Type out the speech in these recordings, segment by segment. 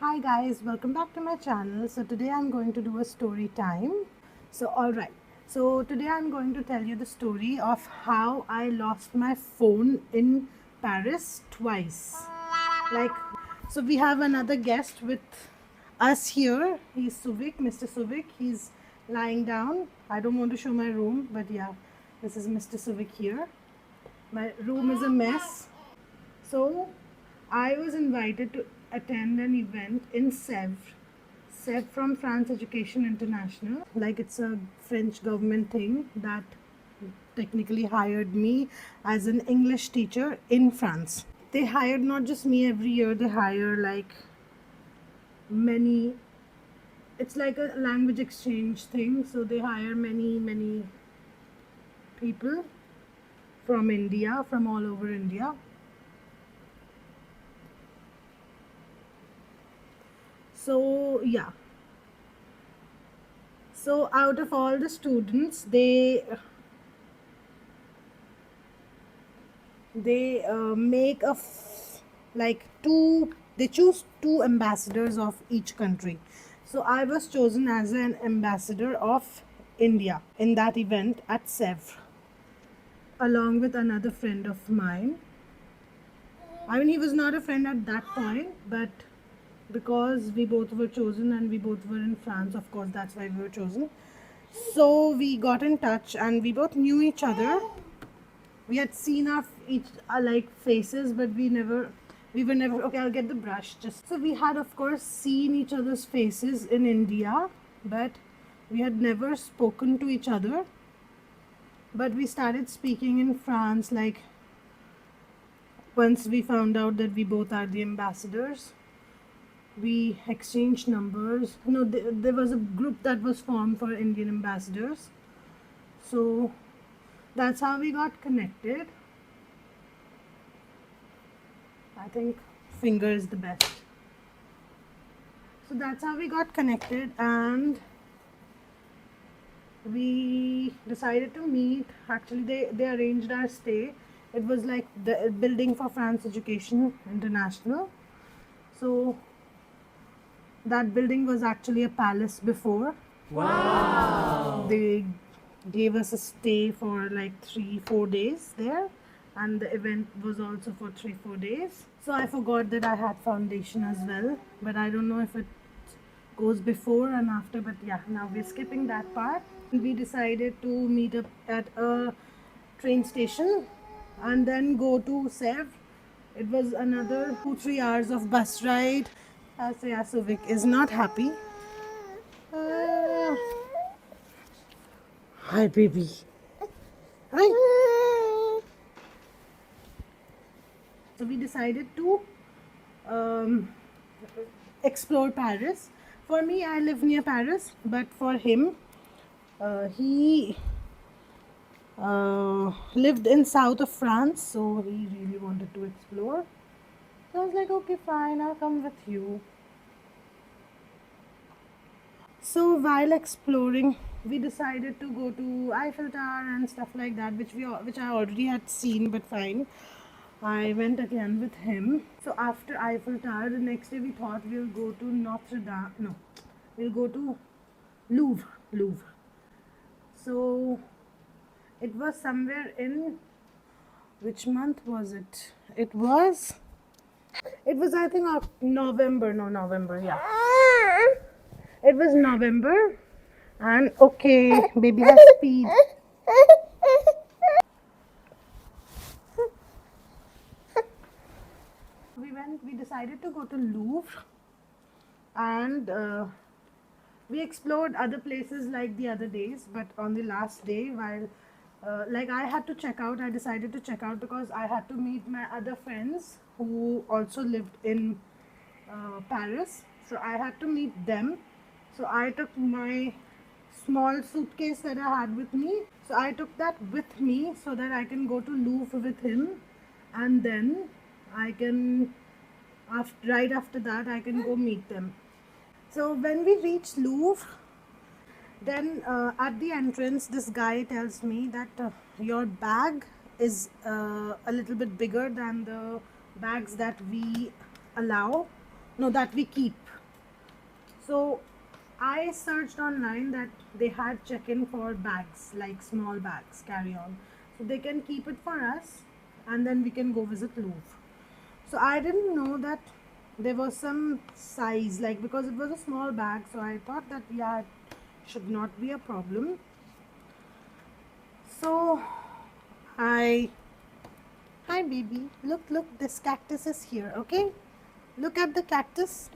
Hi guys, welcome back to my channel. So today I'm going to do a story time. So today I'm going to tell you the story of how I lost my phone in Paris twice. Like so we have another guest with us here. He's Suvik, Mr. Suvik. He's lying down. I don't want to show my room, but yeah, this is Mr. Suvik here. My room is a mess. So, I was invited to attend an event in Sèvres. Sèvres from France Education International. Like it's a French government thing that technically hired me as an English teacher in France. They hired not just me every year, they hire like many, it's like a language exchange thing. So they hire many people from India, from all over India. So yeah, so out of all the students, they make like two. They choose two ambassadors of each country. So I was chosen as an ambassador of India in that event at Sèvres, along with another friend of mine. I mean, he was not a friend at that point, but because we both were chosen and we both were in France, of course, that's why we were chosen. So we got in touch and we both knew each other. We had seen our each like faces, but we were never okay. I'll get the brush. Just so we had, of course, seen each other's faces in India, but we had never spoken to each other. But we started speaking in France, like once we found out that we both are the ambassadors. We exchanged numbers. No, there was a group that was formed for Indian ambassadors. So that's how we got connected. I think finger is the best. So that's how we got connected, and we decided to meet. Actually, they arranged our stay. It was like the building for France Education International. So that building was actually a palace before. Wow. They gave us a stay for like 3-4 days there, and the event was also for 3-4 days. So I forgot that I had foundation as well, but I don't know if it goes before and after. But yeah, now we're skipping that part. We decided to meet up at a train station and then go to Sev. It was another 2-3 hours of bus ride. So yeah, so Vic is not happy. Uh, Hi, baby. Hi. So we decided to um, explore Paris. For me, I live near Paris, but for him, he lived in south of France, so he really wanted to explore. So I was like, okay, fine, I'll come with you. So while exploring, we decided to go to Eiffel Tower and stuff like that, which I already had seen, but fine. I went again with him. So after Eiffel Tower, the next day we thought we'll go to Notre Dame. No, we'll go to Louvre. Louvre. So it was somewhere in, which month was it? It was I think November. No, November. Yeah, it was November. And okay, baby has speed. We decided to go to Louvre, and we explored other places like the other days. But on the last day, while like I had to check out, I decided to check out because I had to meet my other friends who also lived in Paris. So I had to meet them. So I took my small suitcase that I had with me. So I took that with me so that I can go to Louvre with him, and then I can, right after that, I can go meet them. So when we reached Louvre, then at the entrance, this guy tells me that your bag is a little bit bigger than the bags that we allow No, that we keep. So I searched online that they had check-in for bags, like small bags, carry-on. So they can keep it for us and then we can go visit Louvre. So I didn't know that there was some size, like because it was a small bag, so I thought that yeah, it should not be a problem. So I hi baby, look, this cactus is here, okay? Look at the cactus.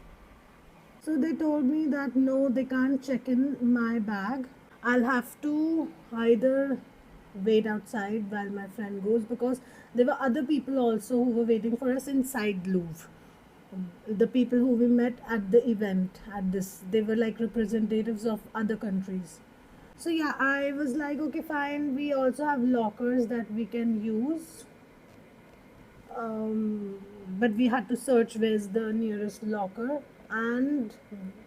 So they told me that no, they can't check in my bag. I'll have to either wait outside while my friend goes, because there were other people also who were waiting for us inside Louvre. The people who we met at the event, at this, they were like representatives of other countries. So yeah, I was like, okay, fine. We also have lockers that we can use, but we had to search where's the nearest locker, and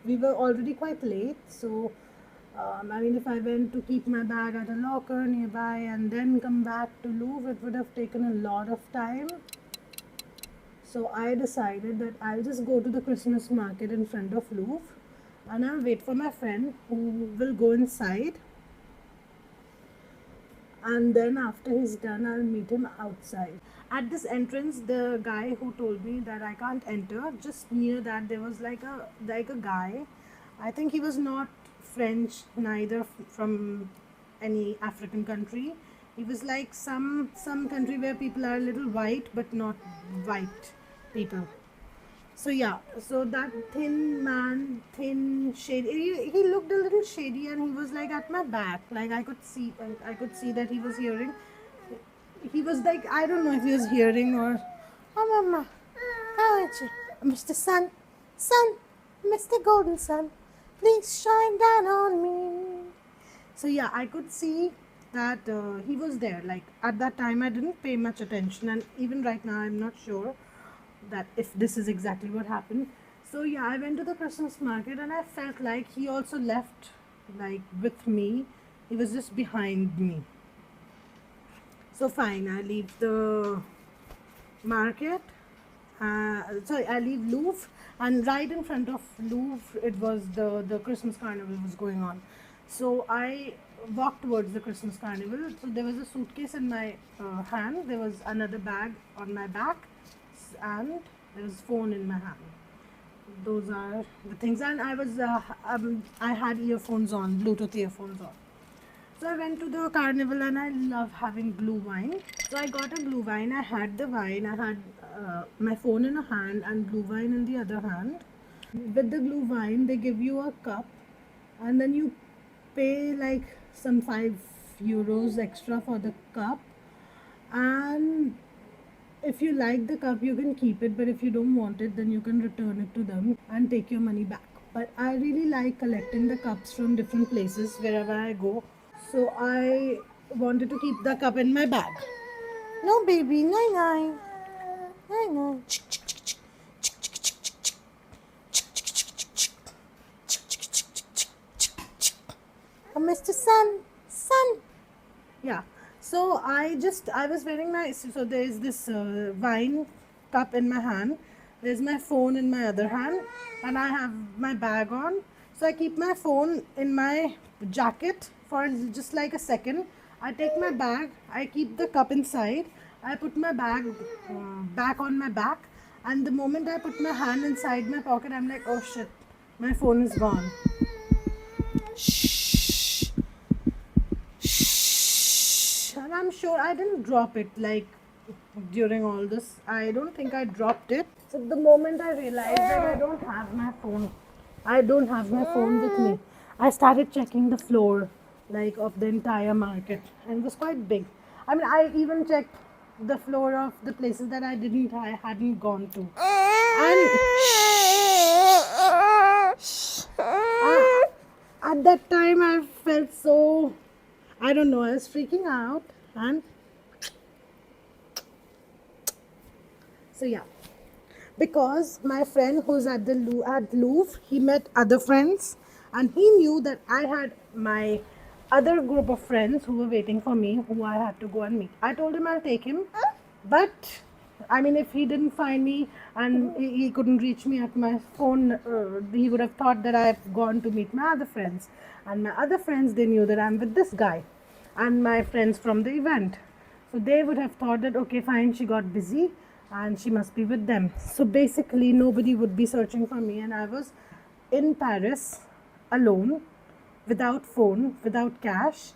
we were already quite late. So I mean, if I went to keep my bag at a locker nearby and then come back to Louvre, it would have taken a lot of time. So I decided that I'll just go to the Christmas market in front of Louvre and I'll wait for my friend who will go inside, and then after he's done I'll meet him outside. At this entrance, the guy who told me that I can't enter, just near that there was like a guy. I think he was not French, neither from any African country. He was like some country where people are a little white but not white people. So yeah, so that thin man, thin shady. He looked a little shady, and he was like at my back. Like I could see that he was hearing. He was like, I don't know if he was hearing or. Oh, mama, how is it, Mr. Sun, Sun, Mr. Golden Sun, please shine down on me. So yeah, I could see that he was there. Like at that time, I didn't pay much attention, and even right now, I'm not sure that if this is exactly what happened. So yeah, I went to the Christmas market and I felt like he also left like with me. He was just behind me. So fine, I leave the market. Sorry, I leave Louvre, and right in front of Louvre, it was the Christmas carnival was going on. So I walked towards the Christmas carnival. So there was a suitcase in my hand. There was another bag on my back, and there was phone in my hand. Those are the things, and I had earphones on, Bluetooth earphones on. So I went to the carnival and I love having blue wine. So I got a blue wine. I had the wine. I had my phone in a hand and blue wine in the other hand. With the blue wine, they give you a cup, and then you pay like some €5 extra for the cup. And if you like the cup, you can keep it, but if you don't want it, then you can return it to them and take your money back. But I really like collecting the cups from different places wherever I go. So I wanted to keep the cup in my bag. No, baby, nine nine. Nine nine. Oh, Mr. Sun, Sun. Yeah. So I was wearing my, so there is this wine cup in my hand. There's my phone in my other hand, and I have my bag on. So I keep my phone in my jacket for just like a second. I take my bag. I keep the cup inside. I put my bag back on my back, and the moment I put my hand inside my pocket, I'm like, oh shit, my phone is gone. Shh. And I'm sure I didn't drop it like during all this. I don't think I dropped it. So the moment I realized that I don't have my phone with me, I started checking the floor like of the entire market, and it was quite big. I mean, I even checked the floor of the places that I hadn't gone to. And at that time I felt so, I don't know, I was freaking out. And so yeah, because my friend who's at at Louvre, he met other friends, and he knew that I had my other group of friends who were waiting for me, who I had to go and meet. I told him I'll take him, but I mean, if he didn't find me and he couldn't reach me at my phone, he would have thought that I've gone to meet my other friends. And my other friends, they knew that I'm with this guy and my friends from the event. So they would have thought that, okay, fine, she got busy and she must be with them. So basically, nobody would be searching for me, and I was in Paris alone, without phone, without cash,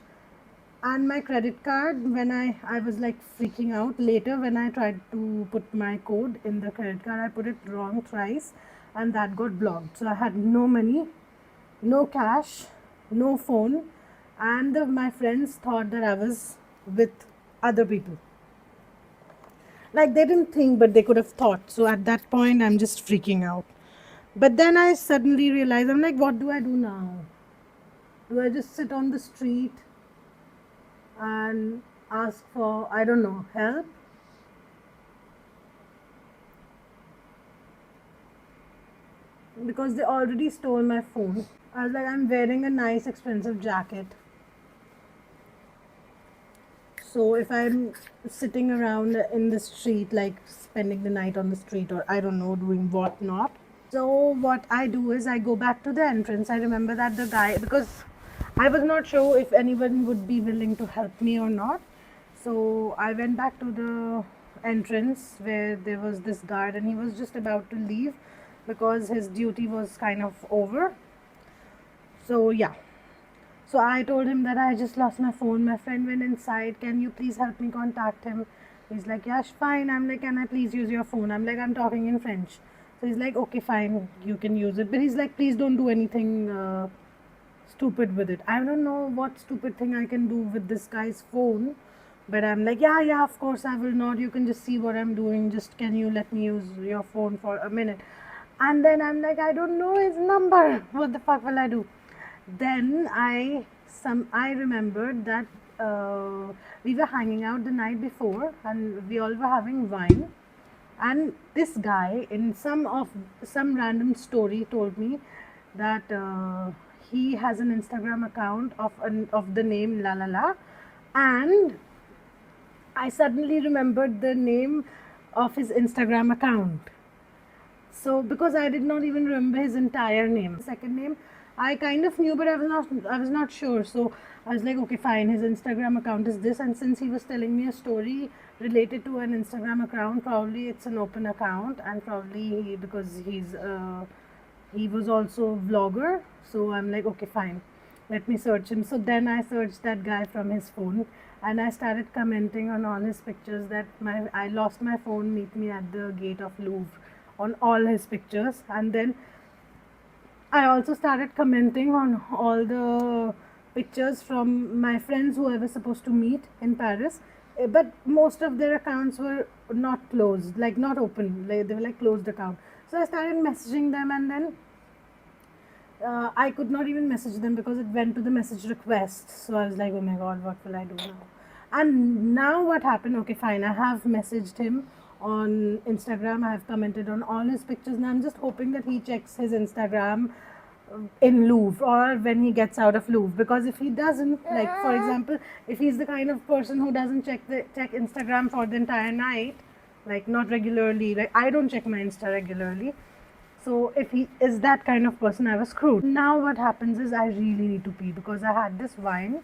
and my credit card. When I was like freaking out later when I tried to put my code in the credit card. I put it wrong thrice, and that got blocked. So I had no money, no cash, no phone, and my friends thought that I was with other people. Like, they didn't think, but they could have thought. So at that point, I'm just freaking out. But then I suddenly realized, I'm like, what do I do now? Do I just sit on the street and ask for, I don't know, help? Because they already stole my phone. I was like, I'm wearing a nice expensive jacket. So if I'm sitting around in the street, like spending the night on the street, or I don't know, doing what not. So what I do is I go back to the entrance. I remember that the guy, because I was not sure if anyone would be willing to help me or not. So I went back to the entrance where there was this guard, and he was just about to leave because his duty was kind of over. So yeah. So I told him that I just lost my phone. My friend went inside. Can you please help me contact him? He's like, yeah, fine. I'm like, can I please use your phone? I'm like, I'm talking in French. So he's like, okay, fine, you can use it. But he's like, please don't do anything stupid with it. I don't know what stupid thing I can do with this guy's phone. But I'm like, yeah, of course I will not. You can just see what I'm doing. Just can you let me use your phone for a minute? And then I'm like, I don't know his number. What the fuck will I do? Then I remembered that we were hanging out the night before, and we all were having wine. And this guy, in some random story, told me that he has an Instagram account of the name La La La, and I suddenly remembered the name of his Instagram account. So because I did not even remember his entire name, second name I kind of knew, but I was not sure. So I was like, okay, fine. His Instagram account is this, and since he was telling me a story related to an Instagram account, probably it's an open account, and probably because he was also vlogger. So I'm like, okay, fine. Let me search him. So then I searched that guy from his phone, and I started commenting on all his pictures that I lost my phone. Meet me at the gate of Louvre on all his pictures, and then I also started commenting on all the pictures from my friends who I was supposed to meet in Paris. But most of their accounts were not closed, like not open. Like, they were like closed account. So I started messaging them, and then I could not even message them because it went to the message request. So I was like, oh my god, what will I do now? And now what happened? Okay, fine. I have messaged him on Instagram. I have commented on all his pictures, and I'm just hoping that he checks his Instagram in Louvre or when he gets out of Louvre. Because if he doesn't, like for example, if he's the kind of person who doesn't check Instagram for the entire night, like not regularly, like I don't check my Insta regularly. So if he is that kind of person, I was screwed. Now what happens is I really need to pee because I had this wine,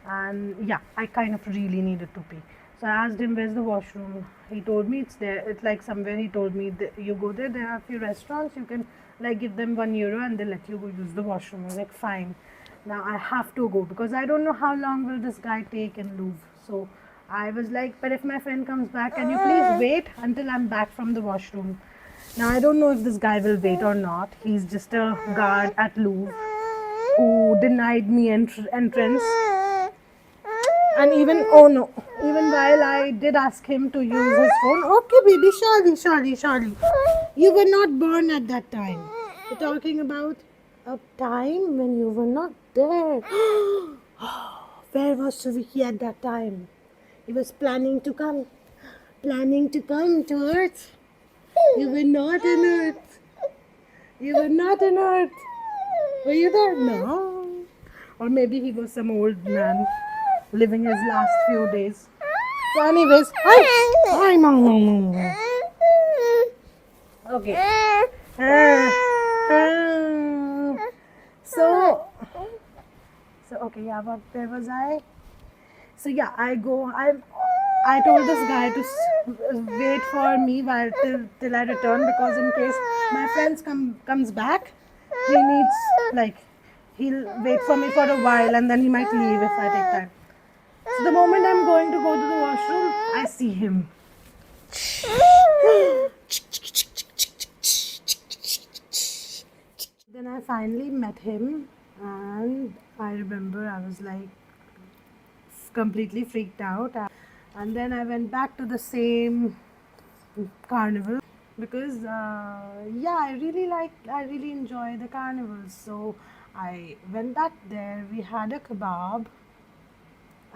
and yeah, I kind of really needed to pee. So I asked him, where's the washroom? He told me it's there. It's like somewhere. He told me that you go there. There are a few restaurants. You can like give them €1 and they let you go use the washroom. I was like, fine. Now I have to go because I don't know how long will this guy take in Louvre. So I was like, but if my friend comes back, can you please wait until I'm back from the washroom? Now I don't know if this guy will wait or not. He's just a guard at Louvre who denied me entrance. And even, oh no, even while I did ask him to use his phone, okay baby, sorry. You were not born at that time. We're talking about a time when you were not there. Where was Vicky at that time? He was planning to come to Earth. You were not in Earth. You were not in Earth. Were you there? No. Or maybe he was some old man living his last few days. So anyways, hi mom. Okay. Uh, so, okay, yeah, but where was I? So yeah, I told this guy to wait for me while till I return, because in case my friends comes back, he needs, like, he'll wait for me for a while and then he might leave if I take time. So the moment I'm going to go to the washroom, I see him. Then I finally met him, and I remember I was like completely freaked out. And then I went back to the same carnival, because yeah, I really enjoy the carnivals. So I went back there. We had a kebab,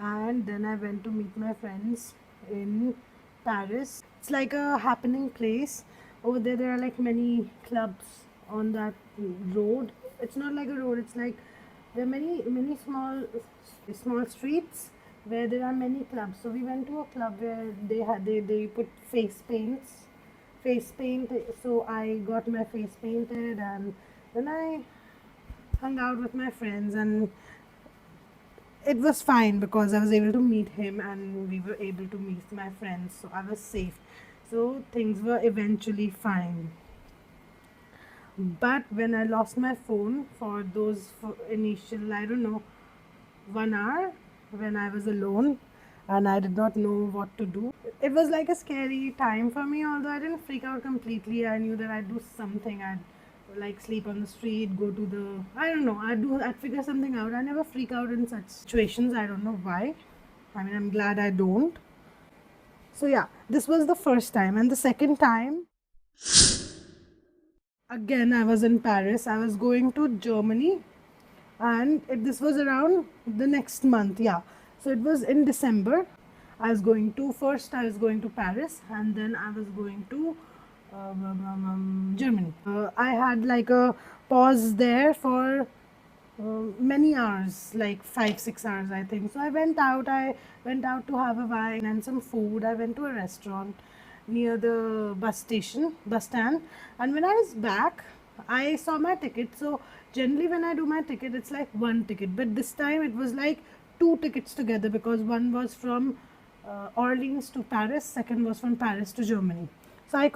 and then I went to meet my friends in Paris. It's like a happening place. Over there, there are like many clubs on that road. It's not like a road. It's like there are many small streets where there are many clubs. So we went to a club where they put face paint. So I got my face painted, and then I hung out with my friends, and it was fine because I was able to meet him and we were able to meet my friends, so I was safe. So things were eventually fine. But when I lost my phone for those initial, I don't know, 1 hour, when I was alone and I did not know what to do, it was like a scary time for me. Although I didn't freak out completely, I knew that I'd do something. I'd like sleep on the street, go to the, I don't know, I'd figure something out. I never freak out in such situations. I don't know why. I mean, I'm glad I don't. So yeah, this was the first time, and the second time, again, I was in Paris. I was going to Germany, and this was around the next month. Yeah, so it was in December. I was going to Paris, and then I was going to Germany. I had like a pause there for many hours, like 5 6 hours, I think. So I went out to have a wine and some food. I went to a restaurant near the bus stand, and when I was back, I saw my ticket. So generally when I do my ticket, it's like one ticket, but this time it was like two tickets together, because one was from Orleans to Paris, second was from Paris to Germany. So I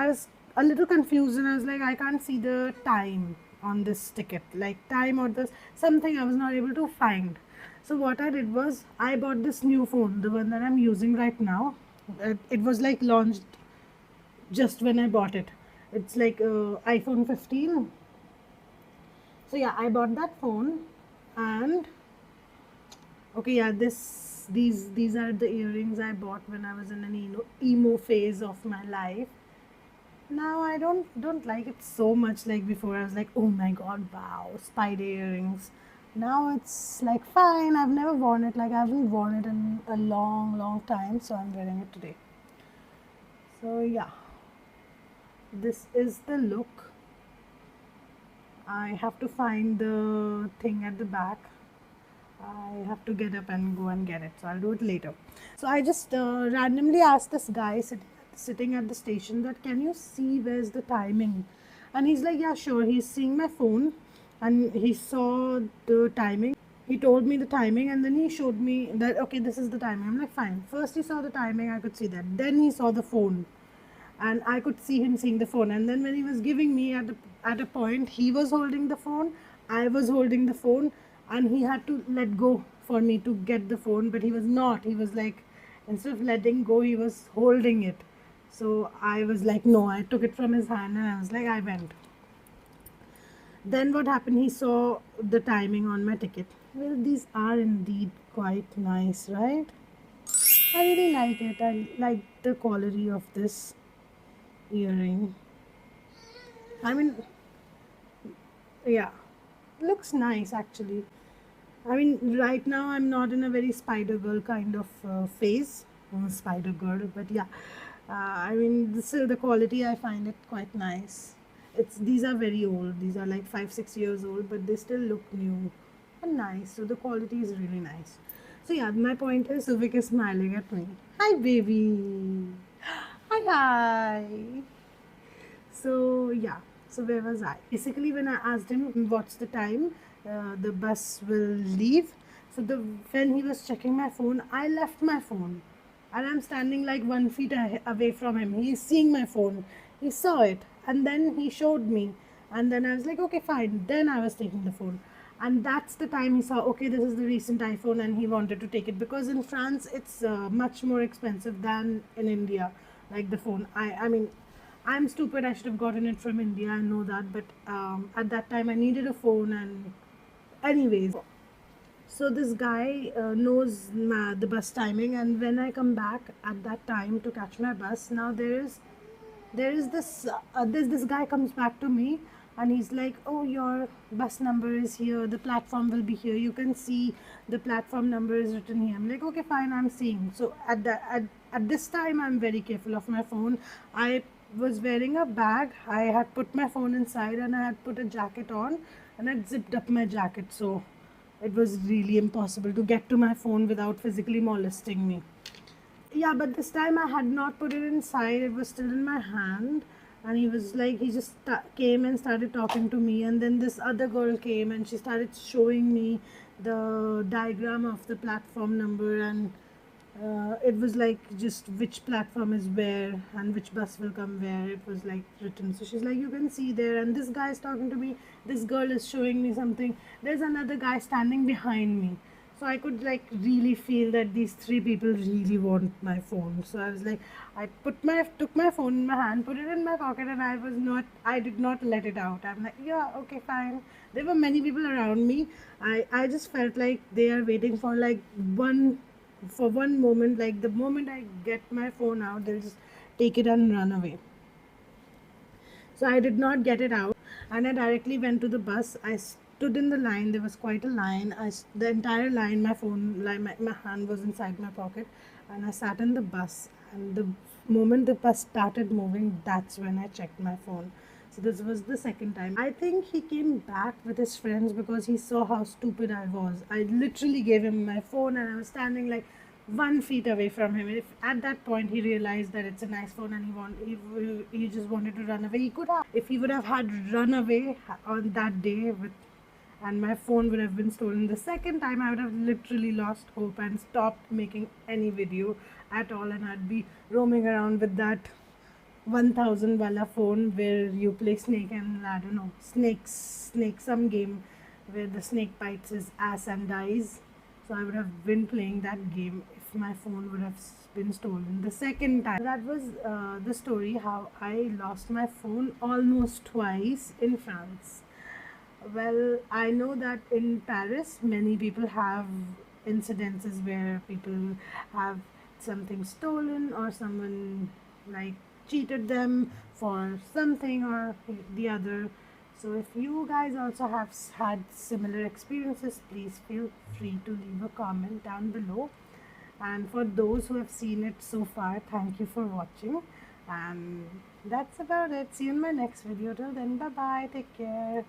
was a little confused, and I was like, I can't see the time on this ticket, like time or this something I was not able to find. So what I did was I bought this new phone, the one that I'm using right now. It was like launched just when I bought it. It's like iPhone 15. So yeah, I bought that phone, and okay, yeah, these are the earrings I bought when I was in an emo phase of my life. Now I don't like it so much like before. I was like, oh my god, wow, spider earrings. Now it's like fine. I've never worn it. Like I haven't worn it in a long time, so I'm wearing it today. So yeah, this is the look. I have to find the thing at the back. I have to get up and go and get it. So I'll do it later. So I just randomly asked this guy sitting at the station that, can you see where's the timing? And he's like, yeah, sure. He's seeing my phone, and he saw the timing. He told me the timing, and then he showed me that, okay, this is the timing. I'm like, fine. First he saw the timing, I could see that. Then he saw the phone, and I could see him seeing the phone. And then when he was giving me at a point, he was holding the phone, I was holding the phone, and he had to let go for me to get the phone, but he was not. He was like, instead of letting go, he was holding it. So I was like, no. I took it from his hand, and I was like, I went. Then what happened? He saw the timing on my ticket. Well, these are indeed quite nice, right? I really like it. I like the quality of this earring. I mean, yeah, looks nice actually. I mean, right now I'm not in a very Spider Girl kind of phase. Spider Girl, but yeah, I mean, still the quality I find it quite nice. These are very old. These are like 5 6 years old, but they still look new and nice. So the quality is really nice. So yeah, my point is, Suvik is smiling at me. Hi, baby. Hi, hi. So yeah, so where was I? Basically, when I asked him what's the time the bus will leave, so when he was checking my phone, I left my phone, and I'm standing like 1 feet away from him. He's seeing my phone. He saw it, and then he showed me, and then I was like, okay, fine. Then I was taking the phone, and that's the time he saw, okay, this is the recent iPhone, and he wanted to take it because in France it's much more expensive than in India, like the phone. I mean, I'm stupid. I should have gotten it from India. I know that, but at that time I needed a phone, and anyways, so this guy knows the bus timing, and when I come back at that time to catch my bus, now there is this guy comes back to me, and he's like, oh, your bus number is here, the platform will be here, you can see the platform number is written here. I'm like, okay, fine, I'm seeing. So at this time I'm very careful of my phone. I was wearing a bag, I had put my phone inside, and I had put a jacket on, and I zipped up my jacket, so it was really impossible to get to my phone without physically molesting me. Yeah, but this time I had not put it inside, it was still in my hand. And he was like, he just came and started talking to me, and then this other girl came and she started showing me the diagram of the platform number, and it was like just which platform is where and which bus will come where, it was like written. So she's like, you can see there, and this guy is talking to me, this girl is showing me something, there's another guy standing behind me. So I could like really feel that these three people really want my phone. So I was like, I took my phone in my hand, put it in my pocket, and I did not let it out. I'm like, yeah, okay, fine. There were many people around me. I just felt like they are waiting for like one moment, like the moment I get my phone out, they'll just take it and run away. So I did not get it out, and I directly went to the bus. I stood in the line. There was quite a line. The entire line, my phone, like my hand was inside my pocket, and I sat in the bus. And the moment the bus started moving, that's when I checked my phone. So this was the second time. I think he came back with his friends because he saw how stupid I was. I literally gave him my phone, and I was standing like 1 feet away from him. If at that point he realized that it's a nice phone and he just wanted to run away, he could have. If he would have had run away on that day and my phone would have been stolen the second time, I would have literally lost hope and stopped making any video at all, and I'd be roaming around with that 1000 wala phone where you play snake and I don't know, snake some game where the snake bites his ass and dies. So I would have been playing that game if my phone would have been stolen the second time. That was the story how I lost my phone almost twice in France. Well, I know that in Paris, many people have incidences where people have something stolen, or someone like cheated them for something or the other. So if you guys also have had similar experiences, please feel free to leave a comment down below. And for those who have seen it so far, thank you for watching. And that's about it. See you in my next video. Till then, bye bye. Take care.